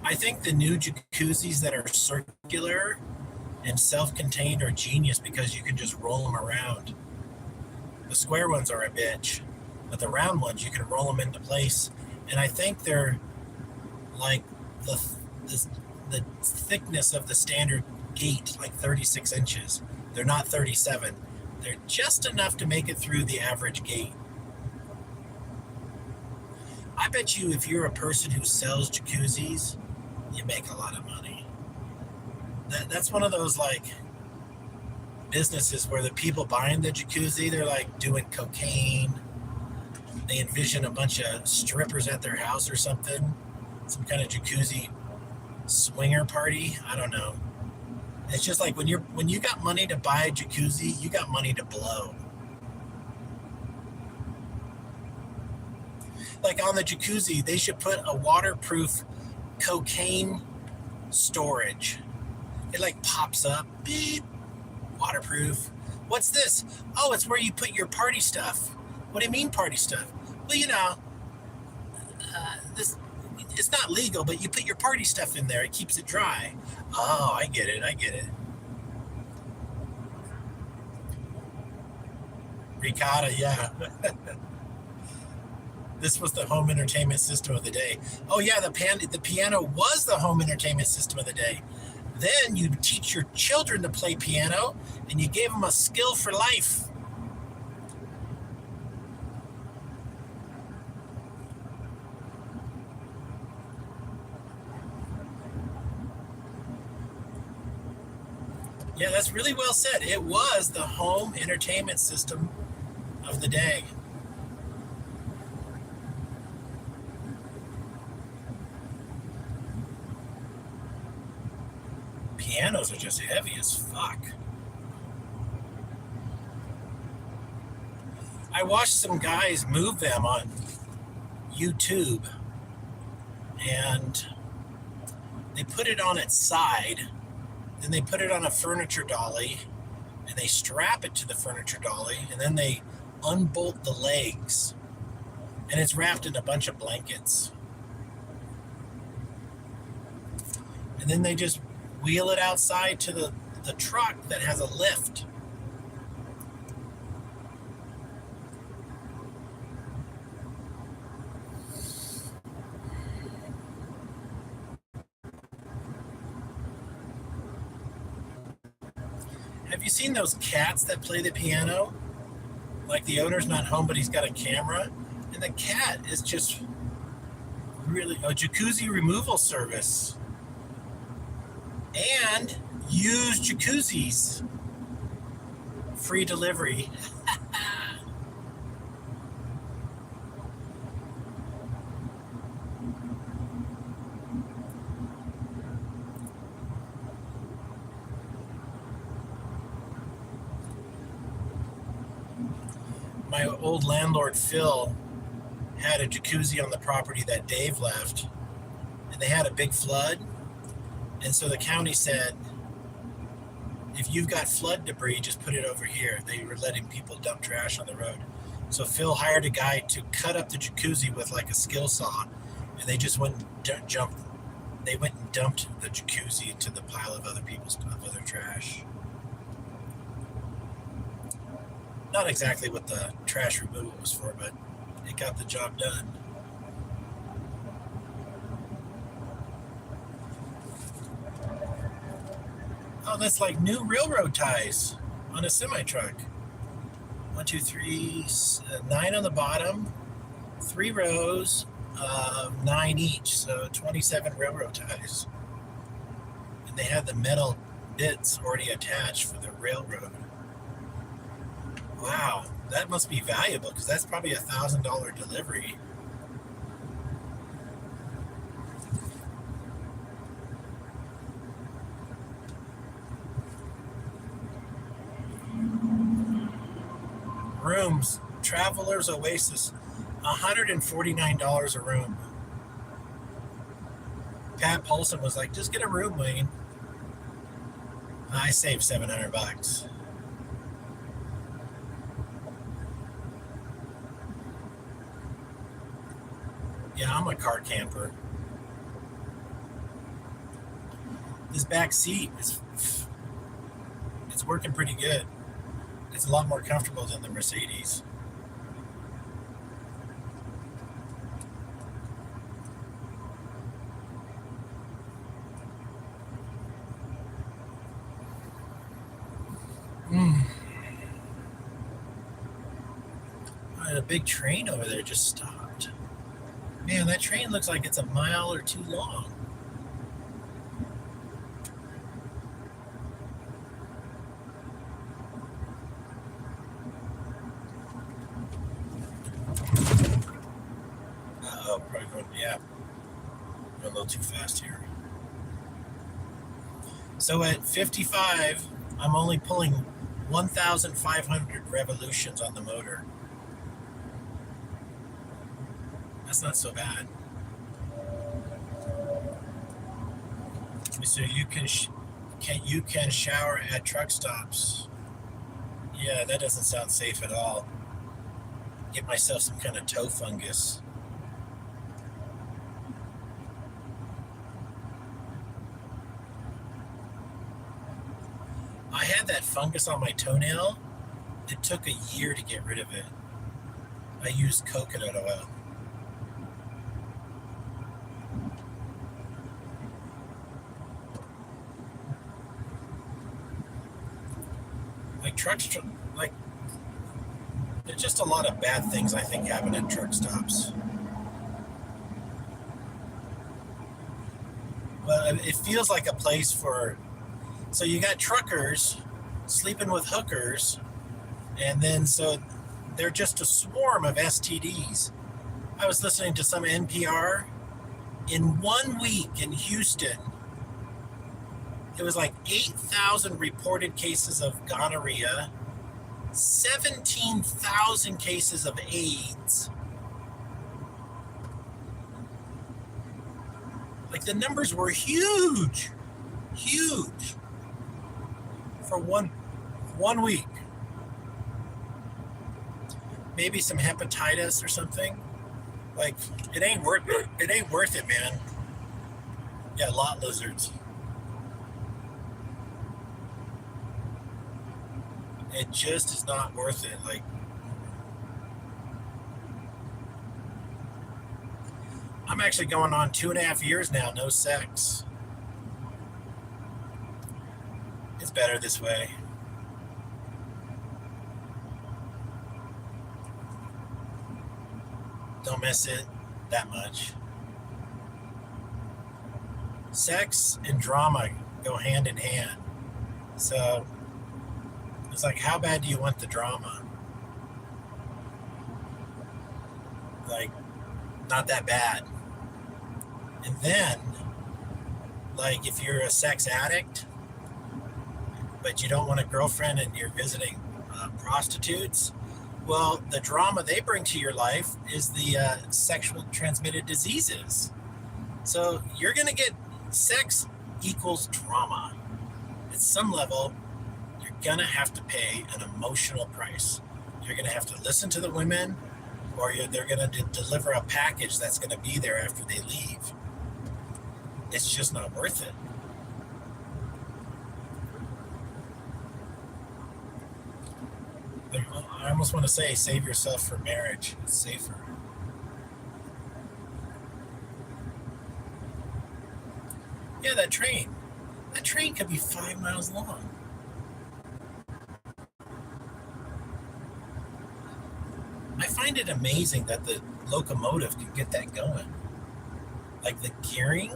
I think the new jacuzzis that are circular and self-contained are genius because you can just roll them around. The square ones are a bitch, but the round ones, you can roll them into place. And I think they're like the thickness of the standard gate, like 36 inches. They're not 37. They're just enough to make it through the average gate. I bet you if you're a person who sells jacuzzis, you make a lot of money. That's one of those like businesses where the people buying the jacuzzi, they're like doing cocaine, They envision a bunch of strippers at their house or something, some kind of jacuzzi swinger party. I don't know. It's just like when you got money to buy a jacuzzi, you got money to blow. Like on the jacuzzi, they should put a waterproof cocaine storage. It like pops up, beep, waterproof. What's this? Oh, it's where you put your party stuff. What do you mean party stuff? Well, this it's not legal, but you put your party stuff in there. It keeps it dry. Oh, I get it. Ricotta, yeah. This was the home entertainment system of the day. Oh yeah, the piano was the home entertainment system of the day. Then you teach your children to play piano, and you gave them a skill for life. Yeah, that's really well said. It was the home entertainment system of the day. Pianos are just heavy as fuck. I watched some guys move them on YouTube, and they put it on its side, then they put it on a furniture dolly, and they strap it to the furniture dolly, and then they unbolt the legs, and it's wrapped in a bunch of blankets. And then they just wheel it outside to the truck that has a lift. Have you seen those cats that play the piano? Like the owner's not home, but he's got a camera, and the cat is just really a jacuzzi removal service. And used jacuzzis. Free delivery. My old landlord, Phil, had a jacuzzi on the property that Dave left, and they had a big flood. And so the county said, if you've got flood debris, just put it over here. They were letting people dump trash on the road. So Phil hired a guy to cut up the jacuzzi with like a skill saw, and they just went and dumped the jacuzzi into the pile of other trash. Not exactly what the trash removal was for, but it got the job done. Oh, that's like new railroad ties on a semi-truck. 1, 2, 3, 9 on the bottom, 3 rows of 9 each, so 27 railroad ties. And they had the metal bits already attached for the railroad. Wow, that must be valuable because that's probably $1,000 delivery. Rooms, Traveler's Oasis, $149 a room. Pat Paulson was like, just get a room, Wayne. I saved $700. Yeah, I'm a car camper. This back seat it's working pretty good. It's a lot more comfortable than the Mercedes. A big train over there just stopped. Man, that train looks like it's a mile or 2 long. little too fast here. So at 55, I'm only pulling 1,500 revolutions on the motor. That's not so bad. So you can shower at truck stops. Yeah, that doesn't sound safe at all. Get myself some kind of toe fungus. I had that fungus on my toenail. It took a year to get rid of it. I used coconut oil. There's just a lot of bad things I think happen at truck stops. Well, it feels like a place for, so you got truckers sleeping with hookers, and then so they're just a swarm of STDs. I was listening to some NPR. In 1 week in Houston, it was like 8,000 reported cases of gonorrhea, 17,000 cases of AIDS. Like the numbers were huge for one week. Maybe some hepatitis or something. Like it ain't worth it, man. Yeah, lot lizards. It just is not worth it. Like, I'm actually going on 2.5 years now, no sex. It's better this way. Don't miss it that much. Sex and drama go hand in hand. So it's like, how bad do you want the drama? Like, not that bad. And then, like, if you're a sex addict, but you don't want a girlfriend and you're visiting prostitutes, well, the drama they bring to your life is the sexual transmitted diseases. So you're going to get sex equals drama. At some level, you're going to have to pay an emotional price. You're going to have to listen to the women, or they're going to deliver a package that's going to be there after they leave. It's just not worth it. I almost want to say, save yourself for marriage. It's safer. Yeah, that train could be 5 miles long. I find it amazing that the locomotive can get that going. Like the gearing.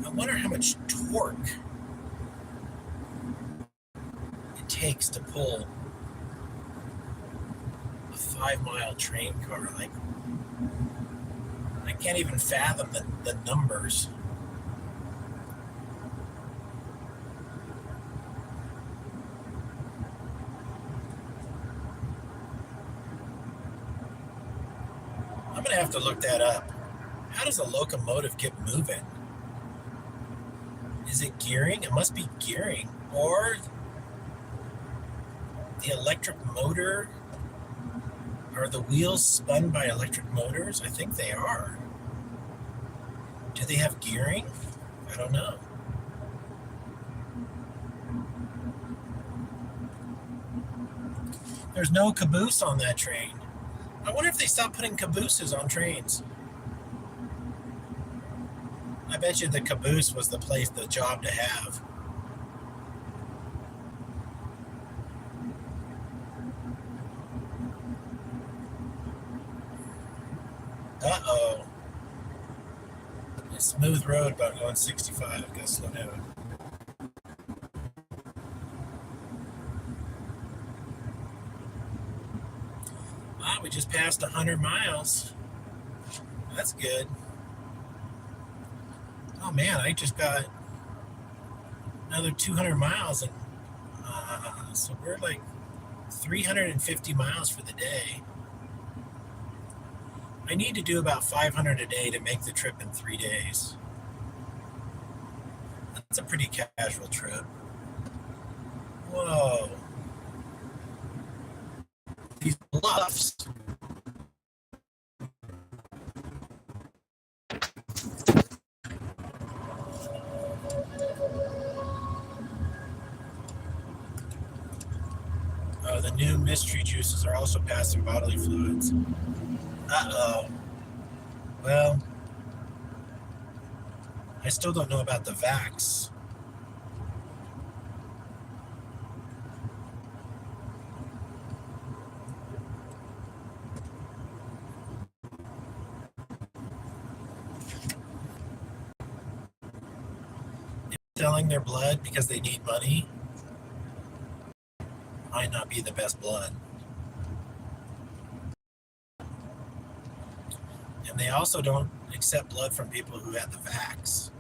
I wonder how much torque it takes to pull a 5-mile train car. Like, I can't even fathom the numbers. I'm going to have to look that up. How does a locomotive get moving? Is it gearing? It must be gearing. Or the electric motor? Are the wheels spun by electric motors? I think they are. Do they have gearing? I don't know. There's no caboose on that train. I wonder if they stopped putting cabooses on trains. I bet you the caboose was the job to have. Uh-oh. It's a smooth road, but I'm going 65. I gotta slow down. Wow, we just passed 100 miles. That's good. Oh man, I just got another 200 miles, and so we're like 350 miles for the day. I need to do about 500 a day to make the trip in 3 days. That's a pretty casual trip. Whoa. These bluffs. Oh, the new mystery juices are also passing bodily fluids. Uh-oh. Well, I still don't know about the vax. Selling their blood because they need money might not be the best blood. And they also don't accept blood from people who had the vax.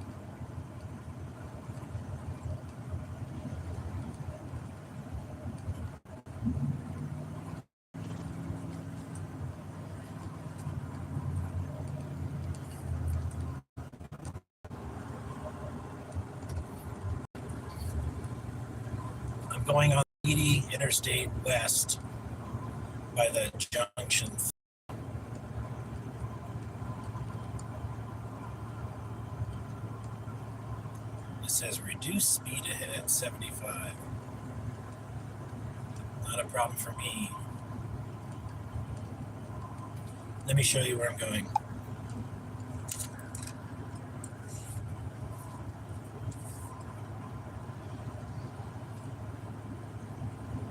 I'm going on 80 Interstate West by the junction. It says reduce speed ahead 75. Not a problem for me. Let me show you where I'm going.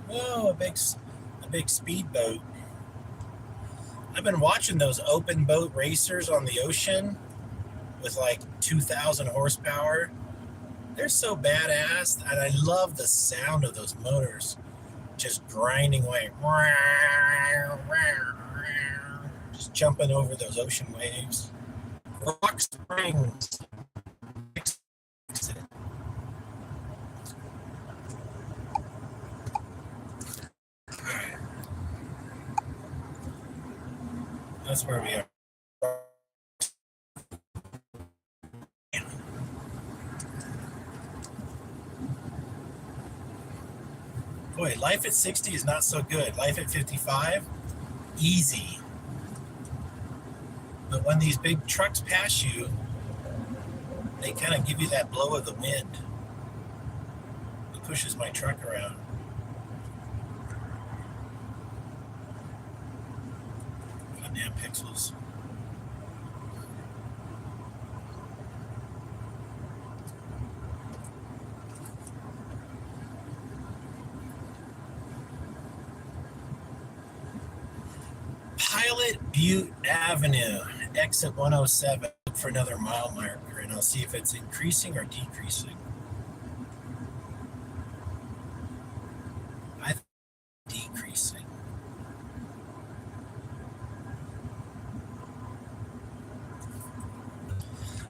Whoa, a big speedboat. I've been watching those open boat racers on the ocean with like 2,000 horsepower. They're so badass, and I love the sound of those motors just grinding away. Just jumping over those ocean waves. Rock Springs. That's where we are. Boy, life at 60 is not so good. Life at 55, easy. But when these big trucks pass you, they kind of give you that blow of the wind. It pushes my truck around. Goddamn pixels. Pilot Butte Avenue, exit 107. Look for another mile marker, and I'll see if it's increasing or decreasing. I think decreasing.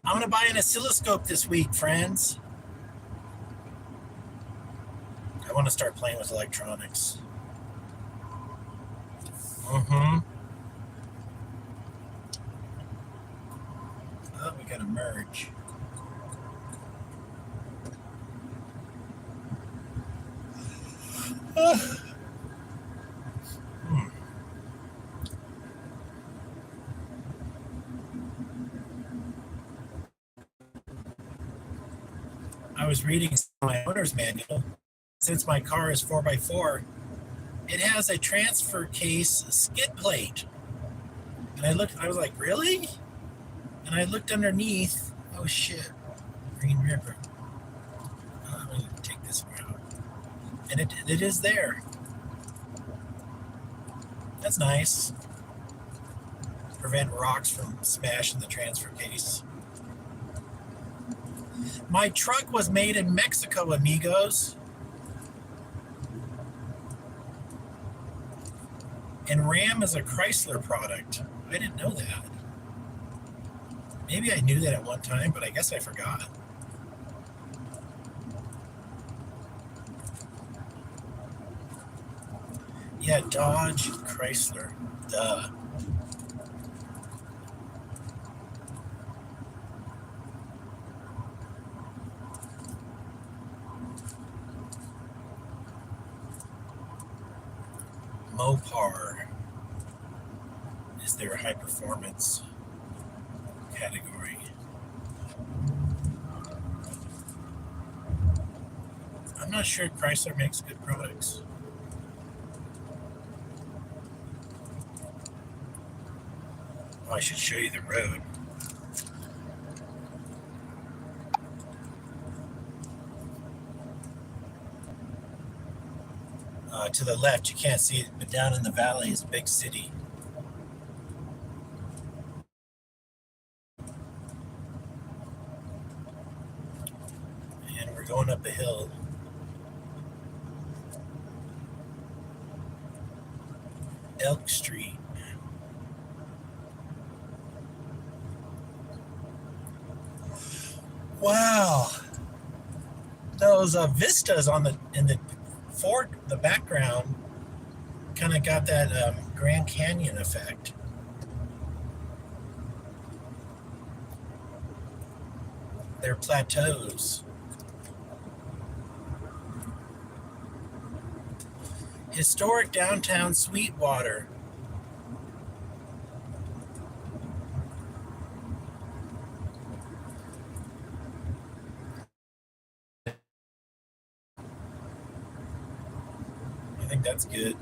I'm going to buy an oscilloscope this week, friends. I want to start playing with electronics. Mm-hmm. Oh, we got to merge. I was reading my owner's manual. Since my car is 4x4, it has a transfer case skid plate. And I was like, really? And I looked underneath. Oh shit, Green River. I'm going to take this route. And it is there. That's nice. Prevent rocks from smashing the transfer case. My truck was made in Mexico, amigos. And Ram is a Chrysler product. I didn't know that. Maybe I knew that at one time, but I guess I forgot. Yeah, Dodge Chrysler. Duh. Mopar is their high performance category. I'm not sure Chrysler makes good products. Oh, I should show you the road. To the left, you can't see it, but down in the valley is a big city. And we're going up a hill. Elk Street. Wow. Those vistas in the the background kind of got that Grand Canyon effect. They're plateaus. Historic downtown Sweetwater. I think that's good.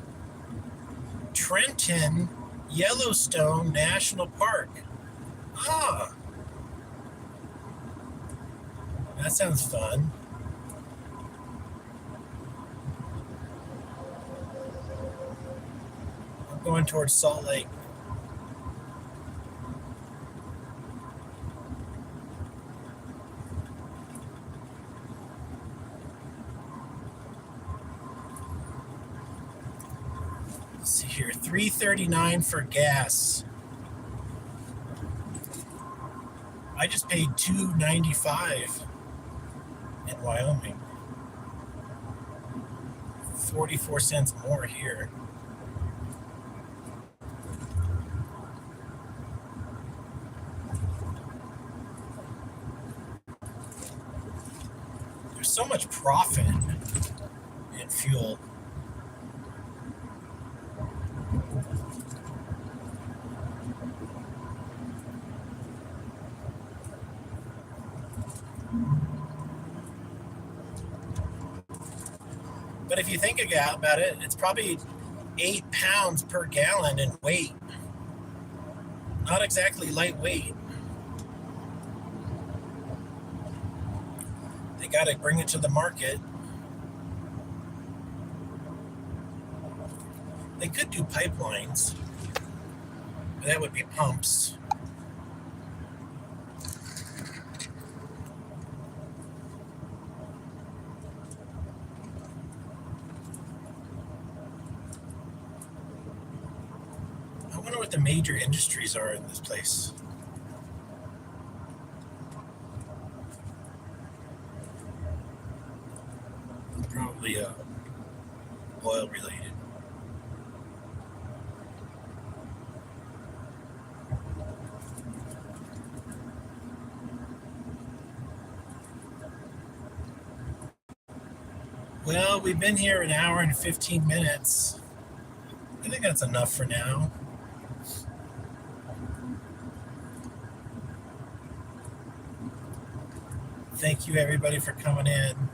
Trenton Yellowstone National Park. Ah, that sounds fun. I'm going towards Salt Lake. Let's see here, $3.39 for gas. I just paid $2.95 in Wyoming. 44 cents more here. There's so much profit in fuel. But if you think about it, it's probably 8 pounds per gallon in weight. Not exactly lightweight. They got to bring it to the market. They could do pipelines, but that would be pumps. I wonder what the major industries are in this place. Probably oil related. Well, we've been here an hour and 15 minutes. I think that's enough for now. Thank you, everybody, for coming in.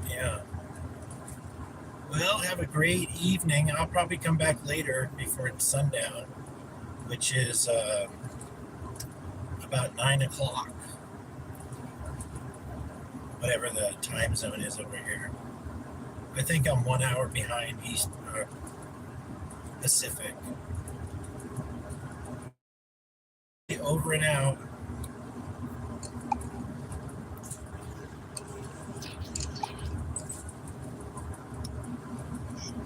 Yeah. Well, have a great evening. I'll probably come back later before it's sundown, which is about 9 o'clock. Whatever the time zone is over here. I think I'm 1 hour behind East Pacific. Over and out.